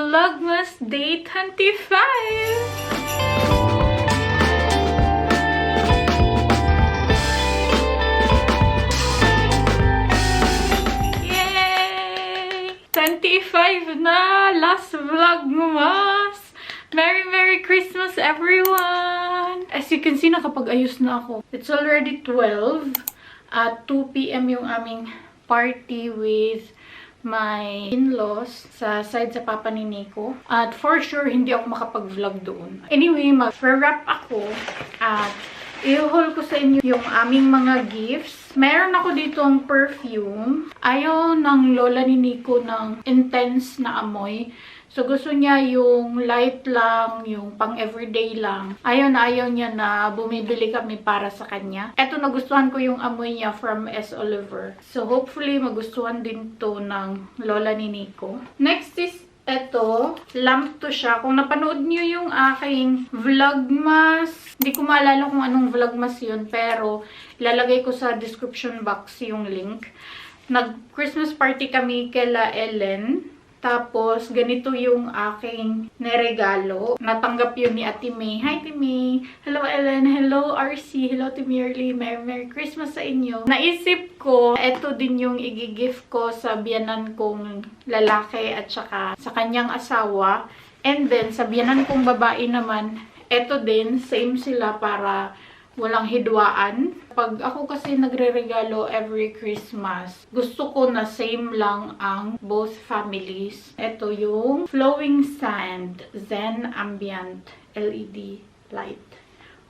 Vlogmas Day 25! Yay! 25 na! Last Vlogmas! Merry Christmas, everyone! As you can see, nakapag-ayos na ako. It's already 12. At 2 p.m. yung aming party with my in-laws sa side sa papa ni Nico. At for sure, hindi ako makapag-vlog doon. Anyway, mag-wrap ako at i-haul ko sa inyo yung aming mga gifts. Meron ako dito ang perfume. Ayaw ng lola ni Nico ng intense na amoy. So, gusto niya yung light lang, yung pang-everyday lang. Ayaw niya na bumibili kami para sa kanya. Eto, nagustuhan ko yung amoy niya from S. Oliver. So, hopefully, magustuhan din to ng lola ni Nico. Next is eto, lamp to siya. Kung napanood niyo yung aking vlogmas, hindi ko maalala kung anong vlogmas yun, pero ilalagay ko sa description box yung link. Nag-Christmas party kami kila Ellen. Tapos, ganito yung aking neregalo. Natanggap yun ni Ate May. Hi, Ate May! Hello, Ellen! Hello, RC! Hello, Ate Merly! Merry Christmas sa inyo! Naisip ko, eto din yung i-gift ko sa biyanan kong lalaki at saka sa kanyang asawa. And then, sa biyanan kong babae naman, eto din, same sila para walang hidwaan. Pag ako kasi nagre-regalo every Christmas, gusto ko na same lang ang both families. Ito yung Flowing Sand Zen Ambient LED light.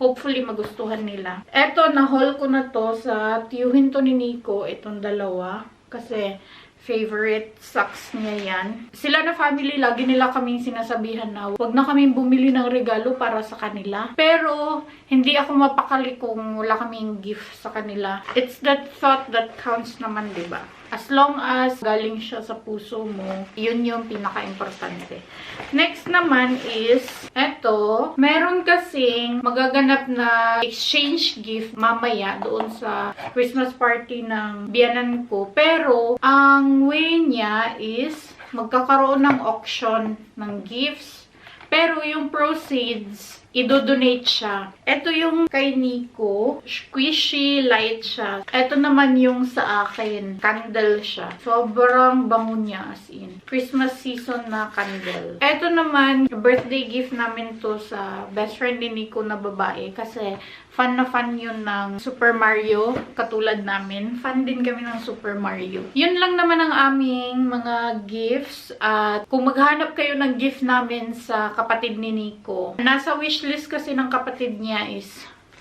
Hopefully, magustuhan nila. Ito, na-haul ko na to sa tiyuhin to ni Nico, itong dalawa. Kasi favorite socks niya yan. Sila na family, lagi nila kaming sinasabihan na huwag na kaming bumili ng regalo para sa kanila. Pero, hindi ako mapakali kung wala kaming gift sa kanila. It's that thought that counts naman, diba? As long as galing siya sa puso mo, yun yung pinaka-importante. Next naman is, eto, meron kasing magaganap na exchange gift mamaya doon sa Christmas party ng biyanan ko. Pero, ang way niya is, magkakaroon ng auction ng gifts. Pero yung proceeds, idodonate siya. Ito yung kay Nico. Squishy light siya. Ito naman yung sa akin. Candle siya. Sobrang bango niya as in. Christmas season na candle. Ito naman, birthday gift namin to sa best friend ni Nico na babae. Kasi fan na fan yun ng Super Mario. Katulad namin. Fan din kami ng Super Mario. Yun lang naman ang aming mga gifts. At kung maghanap kayo ng gift namin sa kapatid ni Nico, nasa wishlist kasi ng kapatid niya is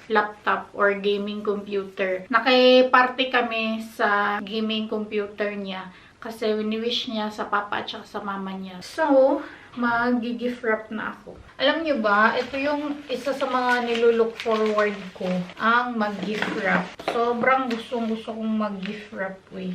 laptop or gaming computer. Nakiparty kami sa gaming computer niya kasi wini-wish niya sa papa at sa mama niya. So, mag-gift wrap na ako. Alam niyo ba, ito yung isa sa mga nilulook forward ko, ang mag-gift wrap. Sobrang gustong-gusto kong mag-gift wrap eh.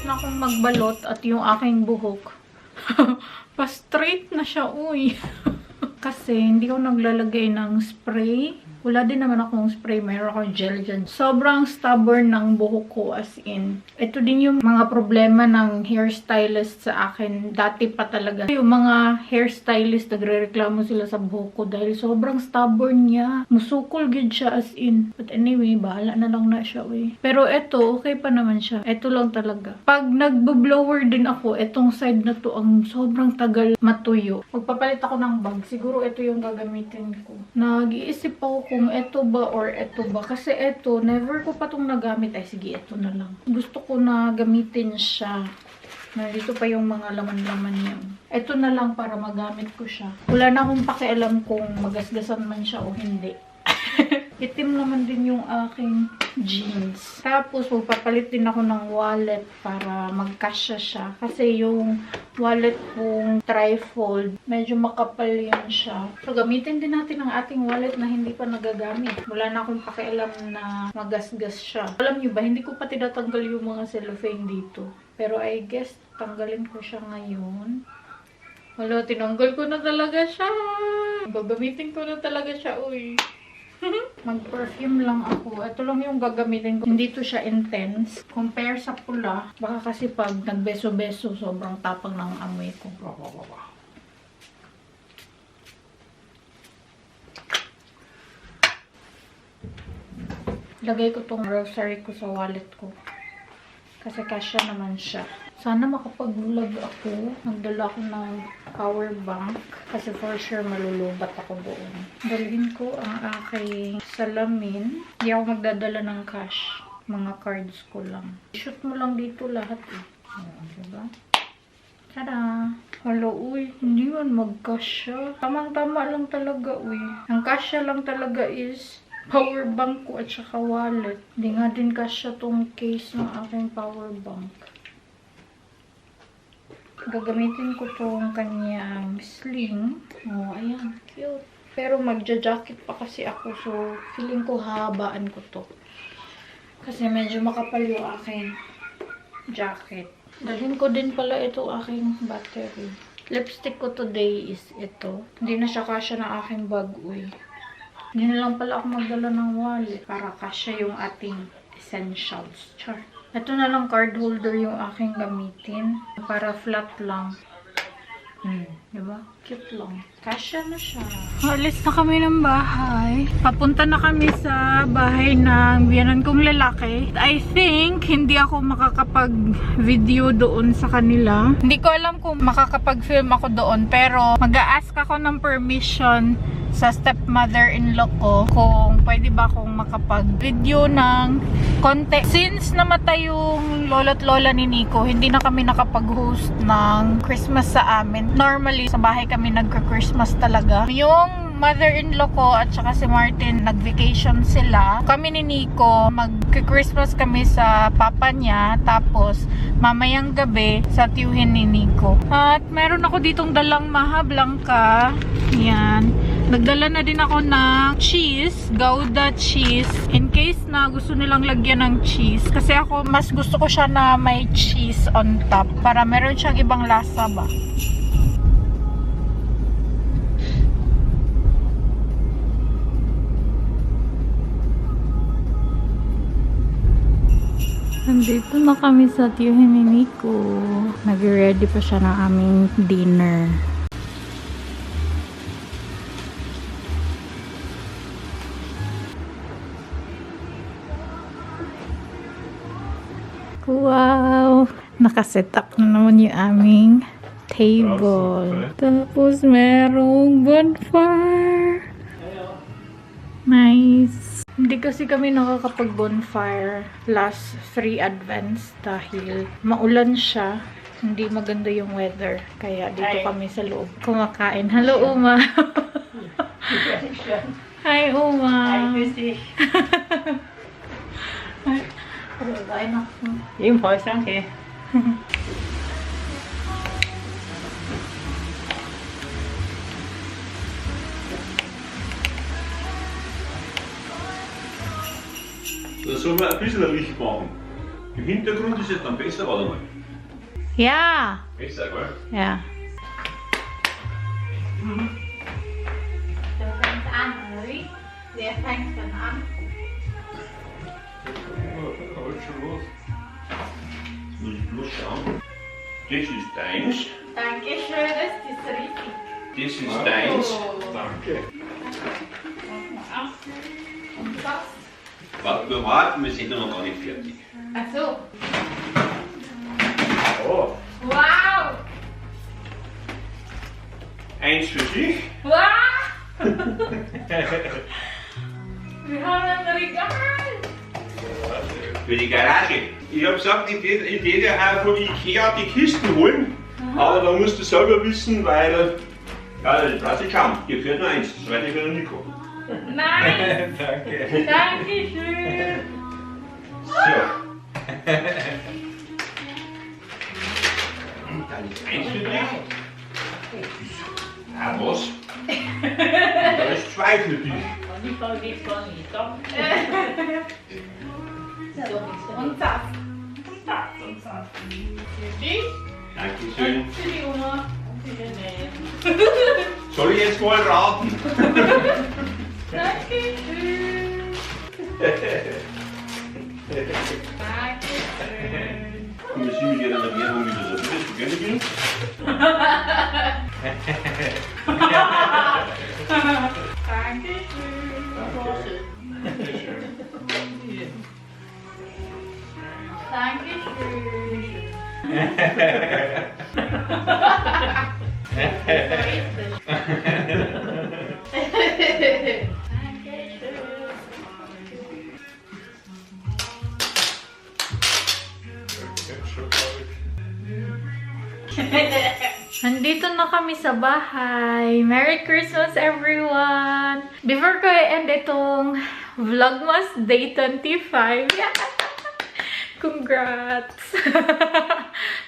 na akong magbalot at yung aking buhok. Pa-straight na siya, uy. Kasi hindi ko naglalagay ng spray. Wala din naman akong spray. Mayroon akong gel dyan. Sobrang stubborn ng buhok ko, as in. Ito din yung mga problema ng hairstylist sa akin. Dati pa talaga. Yung mga hairstylist, nagre-reklamo sila sa buhok ko dahil sobrang stubborn niya. Musukol gid siya, as in. But anyway, bahala na lang na siya, uy. Pero ito, okay pa naman siya. Ito lang talaga. Pag nagbo-blower din ako, itong side na to, ang sobrang tagal matuyo. Magpapalit ako ng bag. Siguro ito yung gagamitin ko. Nag-iisip ako kung ito ba or ito ba. Kasi ito, never ko pa itong nagamit. Ay, sige, ito na lang. Gusto ko na gamitin siya. Nandito pa yung mga laman-laman niya. Ito na lang para magamit ko siya. Wala na akong pakialam kung magasgasan man siya o hindi. Itim naman din yung aking jeans. Tapos, magpapalit din ako ng wallet para magkasya siya. Kasi yung wallet kong trifold, medyo makapal yun siya. So, gamitin din natin ang ating wallet na hindi pa nagagamit. Wala na akong pakialam na magasgas siya. Alam nyo ba, hindi ko pa tinatanggal yung mga cellophane dito. Pero I guess, tanggalin ko siya ngayon. Wala, tinanggal ko na talaga siya. Gagamitin ko na talaga siya, uy. Mag-perfume lang ako. Ito lang yung gagamitin ko. Hindi to siya intense. Compare sa pula. Baka kasi pag nagbeso-beso, sobrang tapang ng amoy ko. Lagay ko tong grocery ko sa wallet ko. Kasi kasya naman siya. Sana makapag-vlog ako. Nagdala ako ng power bank. Kasi for sure malulubat ako doon. Dalhin ko ang aking salamin. Hindi ako magdadala ng cash. Mga cards ko lang. Shoot mo lang dito lahat eh. Ayan, diba? Tada! Hala, uy. Hindi man mag-kasya. Tamang-tama lang talaga, uy. Ang kasya lang talaga is power bank ko at saka wallet. Hindi nga din kasya tong case ng aking power bank. Gagamitin ko tong kanyang sling. Oh, ayan. Cute. Pero magja-jacket pa kasi ako. So, feeling ko habaan ko to. Kasi medyo makapal yung aking jacket. Dalhin ko din pala ito aking battery. Lipstick ko today is ito. Hindi na siya kasya ng aking bag, uy. Hindi na lang pala ako magdala ng wallet para kasya yung ating essentials. Char. Ito na lang card holder yung aking gamitin. Para flat lang. Diba? Cute lang. Kasya na siya. Alis na kami ng bahay. Papunta na kami sa bahay ng biyanan kong lalaki. I think hindi ako makakapag-video doon sa kanila. Hindi ko alam kung makakapag-film ako doon. Pero mag-a-ask ako ng permission sa stepmother-in-law ko kung pwede ba akong makapag-video ng konti. Since namatay yung lolo't lola ni Nico, hindi na kami nakapag-host ng Christmas sa amin. Normally, sa bahay kami nagka-Christmas talaga. Yung mother-in-law ko at saka si Martin, nag-vacation sila. Kami ni Nico, mag-Christmas kami sa papa niya, tapos mamayang gabi sa tiyuhin ni Nico. At meron ako ditong dalang Maha Blanca. Yan. Nagdala na din ako ng cheese, Gouda cheese, in case na gusto nilang lagyan ng cheese. Kasi ako, mas gusto ko siya na may cheese on top, para meron siyang ibang lasa ba. Nandito na kami sa tiyuhin ni Nico. Nag-ready pa siya ng aming dinner. Wow! Nakaset up na naman yung aming table. Tapos merong bonfire. Nice! Hindi kasi kami nakakapag-bonfire last 3 Advents dahil maulan siya. Hindi maganda yung weather. Kaya dito kami sa loob kumakain. Hello, Uma! Hi, Uma! Hi, Christy. 来呢，英婆上去。Dat is zo met een puzzel liedje maken. Im Hintergrund ist es dann besser, warte mal. Ja. Besser, gell? Ja. Der fängt an, Ari. Der fängt dann an. Halt schon los. Jetzt muss ich bloß schauen. Das ist deins. Dankeschön, das ist richtig. Das ist deins. Danke. Und das? Warte, wir warten, wir sind ja noch gar nicht fertig. Ach so. Oh. Wow! Eins für dich. Wow! Wir haben ein Regal. Für die Garage. Ich habe gesagt, ich hätte ja auch von Ikea die Kisten holen. Aber da musst du selber wissen, weil. Ja, das weiß ich kaum. Hier fährt nur eins. Das zweite für den Nico. Nein! Danke. Dankeschön! So. Dann ist eins für dich. Ah, was? Da ist zwei für dich. Und das. Und das. Für dich. Dankeschön. Für die Oma. Und für den Nell. Soll ich jetzt mal raten? Dankeschön. Dankeschön. Und wir sind mit ihrer Ernährung wieder so. Willst du gerne gehen? Dankeschön. Dankeschön. Nandito na kami sa bahay. Merry Christmas, everyone! Before ko i-end itong Vlogmas Day 25, congrats!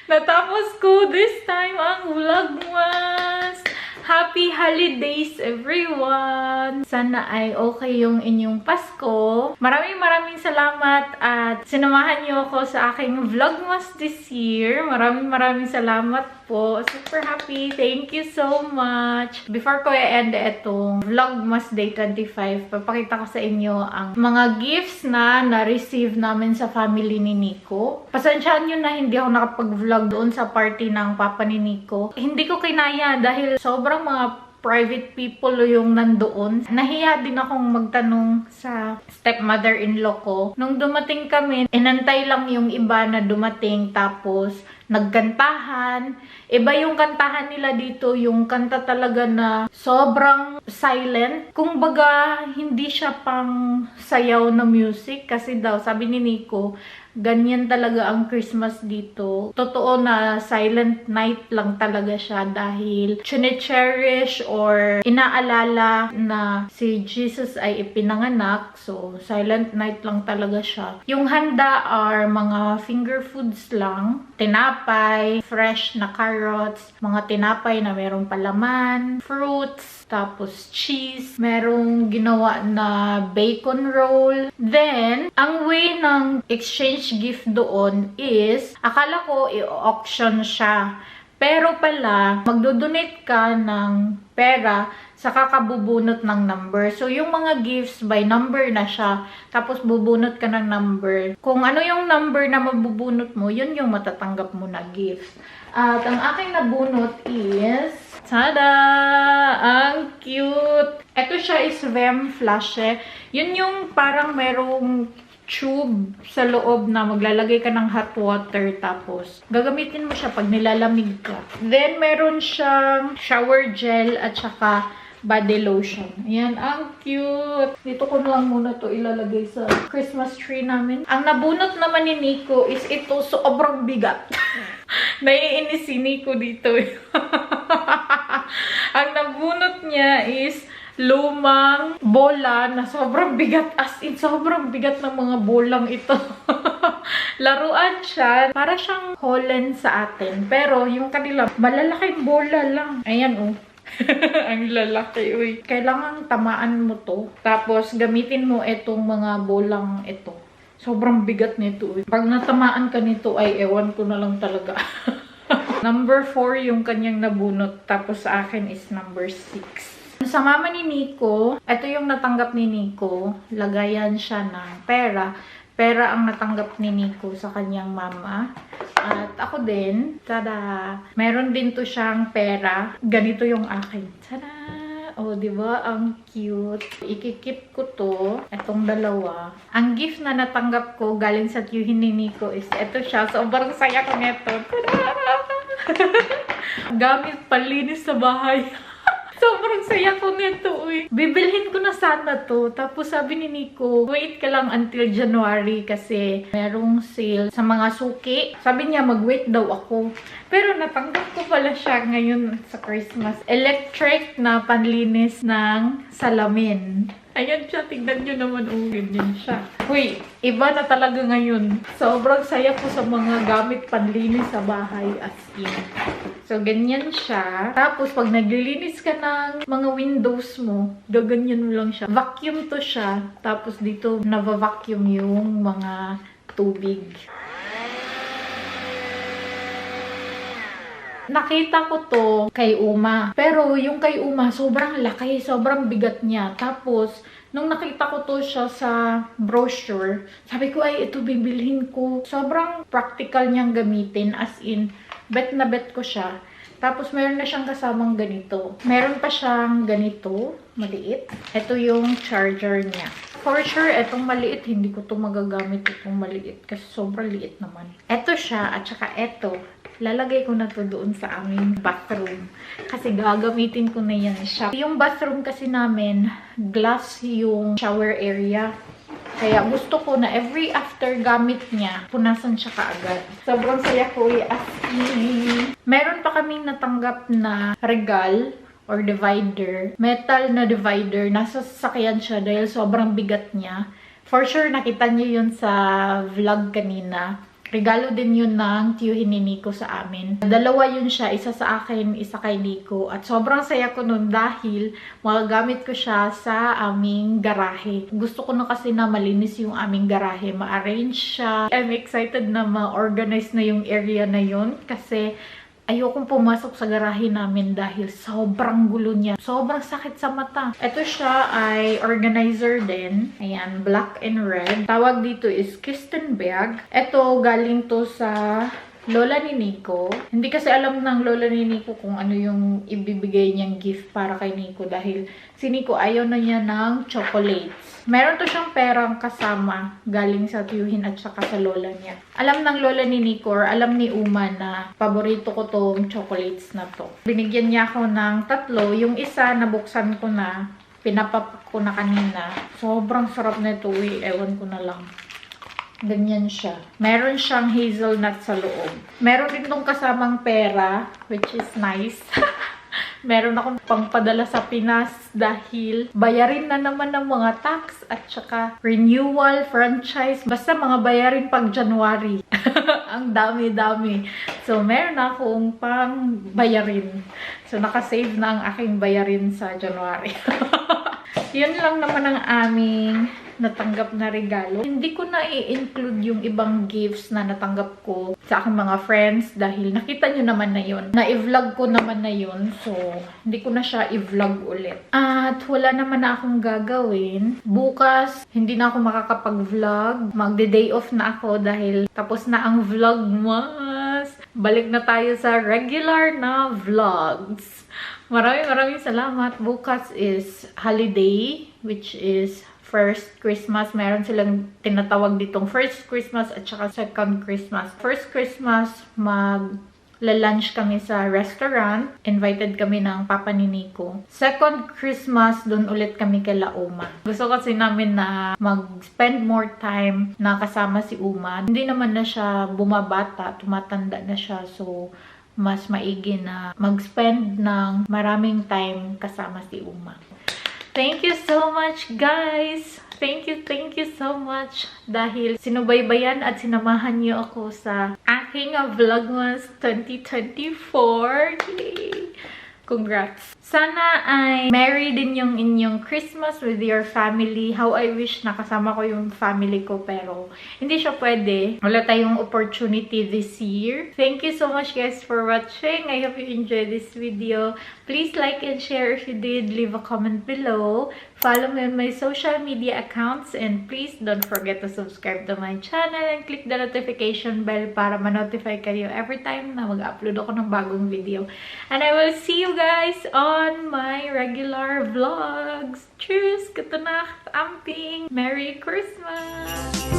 Natapos ko this time ang Vlogmas! Happy holidays, everyone! Sana ay okay yung inyong Pasko. Maraming salamat at sinamahan niyo ako sa aking Vlogmas this year. Maraming salamat po. Super happy. Thank you so much. Before ko i-end itong Vlogmas Day 25, papakita ko sa inyo ang mga gifts na na-receive namin sa family ni Nico. Pasensyahan nyo na hindi ako nakapag-vlog doon sa party ng papa ni Nico. Hindi ko kinaya dahil sobrang mga private people yung nandoon. Nahiya din akong magtanong sa stepmother-in-law ko. Nung dumating kami, inantay lang yung iba na dumating tapos nagkantahan. Iba yung kantahan nila dito, yung kanta talaga na sobrang silent. Kumbaga, hindi siya pang sayaw na music kasi daw, sabi ni Nico, ganyan talaga ang Christmas dito. Totoo na silent night lang talaga siya dahil chine-cherish or inaalala na si Jesus ay ipinanganak. So, silent night lang talaga siya. Yung handa are mga finger foods lang. Tinapay, fresh na carrots, mga tinapay na merong palaman, fruits, tapos cheese, merong ginawa na bacon roll. Then, ang way ng exchange gift doon is, akala ko i-auction siya. Pero pala, magdodonate ka ng pera sa kakabubunot ng number. So, yung mga gifts by number na siya. Tapos, bubunot ka ng number. Kung ano yung number na mabubunot mo, yun yung matatanggap mo na gifts. At ang aking nabunot is, tada! Ang cute! Ito siya is Vem Flashe. Yun yung parang merong tube sa loob na maglalagay ka ng hot water tapos gagamitin mo siya pag nilalamig ka. Then, meron siyang shower gel at saka body lotion. Ayan, ang cute! Dito ko na lang muna to ilalagay sa Christmas tree namin. Ang nabunot naman ni Nico is ito, sobrang bigat. Naiinis si Nico dito. Ang nabunot niya is lumang bola na sobrang bigat. As in, sobrang bigat ng mga bolang ito. Laruan siya. Para siyang Holland sa atin. Pero yung kanila, malalaking bola lang. Ayan, oh. Ang lalaki, uy. Kailangan tamaan mo to. Tapos, gamitin mo itong mga bolang ito. Sobrang bigat nito. Pag natamaan ka nito ay ewan ko na lang talaga. Number 4 yung kanyang nabunot. Tapos sa akin is number 6. Sa mama ni Nico, ito yung natanggap ni Nico. Lagayan siya ng pera. Pera ang natanggap ni Nico sa kanyang mama. At ako din, tada! Meron din to siyang pera. Ganito yung akin. Tada! O, diba? Ang cute. Ikikip ko to. Itong dalawa. Ang gift na natanggap ko galing sa tiyuhin ni Nico is ito siya. Sobrang saya ko nito. Gamit palinis sa bahay. Sobrang saya ko nito, uy. Bibilhin ko na sana to. Tapos sabi ni Nico, wait ka lang until January kasi merong sale sa mga suki. Sabi niya, mag-wait daw ako. Pero natanggap ko pala siya ngayon sa Christmas. Electric na panlinis ng salamin. Ayan siya, tignan nyo naman. Oh, ganyan siya. Uy, iba na talaga ngayon. Sobrang saya ko sa mga gamit panlinis sa bahay as in. So, ganyan siya. Tapos, pag naglilinis ka ng mga windows mo, gaganyan mo lang siya. Vacuum to siya. Tapos, dito, nava-vacuum yung mga tubig. Nakita ko to kay Uma. Pero yung kay Uma, sobrang laki, sobrang bigat niya. Tapos, nung nakita ko to siya sa brochure, sabi ko, ay, ito bibilhin ko. Sobrang practical niyang gamitin. As in, bet na bet ko siya. Tapos, meron na siyang kasamang ganito. Meron pa siyang ganito, maliit. Ito yung charger niya. For sure, itong maliit, hindi ko to magagamit itong maliit. Kasi sobrang liit naman. Ito siya, at saka ito. Lalagay ko na to doon sa aming bathroom. Kasi gagamitin ko na yan siya. Yung bathroom kasi namin, glass yung shower area. Kaya gusto ko na every after gamit niya, punasan siya kaagad. Sobrang saya ko as in. Meron pa kaming natanggap na regal or divider. Metal na divider. Nasa sasakyan siya dahil sobrang bigat niya. For sure, nakita niyo yun sa vlog kanina. Regalo din yun ng tiyuhin ni Nico sa amin. Dalawa yun siya, isa sa akin, isa kay Nico. At sobrang saya ko nun dahil magagamit ko siya sa aming garahe. Gusto ko na kasi na malinis yung aming garahe, ma-arrange siya. I'm excited na ma-organize na yung area na yun kasi ayokong pumasok sa garahe namin dahil sobrang gulo niya. Sobrang sakit sa mata. Ito siya ay organizer din. Ayan, black and red. Tawag dito is Kisten bag. Ito galing to sa lola ni Nico. Hindi kasi alam ng lola ni Nico kung ano yung ibibigay niyang gift para kay Nico dahil si Nico ayaw na niya ng chocolates. Meron to siyang perang kasama galing sa tiyuhin at saka sa lola niya. Alam ng lola ni Nico or alam ni Uma na paborito ko tong chocolates na to. Binigyan niya ako ng 3. Yung isa nabuksan ko na, pinapapak ko na kanina. Sobrang sarap na ito. Ewan ko na lang. Ganyan siya. Meron siyang hazelnut sa loob. Meron din tong kasamang pera, which is nice. Meron akong pangpadala sa Pinas dahil bayarin na naman ng mga tax at saka renewal, franchise. Basta mga bayarin pag January. Ang dami-dami. So, meron akong pang bayarin. So, nakasave na ang aking bayarin sa January. Yun lang naman ang aming natanggap na regalo. Hindi ko na i-include yung ibang gifts na natanggap ko sa aking mga friends dahil nakita nyo naman na yun. Na-i-vlog ko naman na yun. So, hindi ko na siya i-vlog ulit. At wala naman na akong gagawin. Bukas, hindi na ako makakapag-vlog. Magde-day off na ako dahil tapos na ang vlogmas. Balik na tayo sa regular na vlogs. Maraming salamat. Bukas is holiday, which is first Christmas. Meron silang tinatawag ditong first Christmas at saka second Christmas. First Christmas, mag-lunch kami sa restaurant. Invited kami ng papa ni Nico. Second Christmas, dun ulit kami kay Uma. Gusto kasi namin na mag-spend more time na kasama si Uma. Hindi naman na siya bumabata, tumatanda na siya. So, mas maigi na mag-spend ng maraming time kasama si Uma. Thank you so much, guys! Thank you so much dahil sinubaybayan at sinamahan niyo ako sa aking Vlogmas 2024. Yay! Congrats! Sana ay merry din yung inyong Christmas with your family. How I wish nakasama ko yung family ko pero hindi siya pwede. Wala tayong opportunity this year. Thank you so much guys for watching. I hope you enjoyed this video. Please like and share if you did. Leave a comment below. Follow me on my social media accounts and please don't forget to subscribe to my channel and click the notification bell para ma-notify kayo every time na mag-upload ako ng bagong video. And I will see you guys on my regular vlogs. Tschüss! Gute Nacht! Amping! Merry Christmas!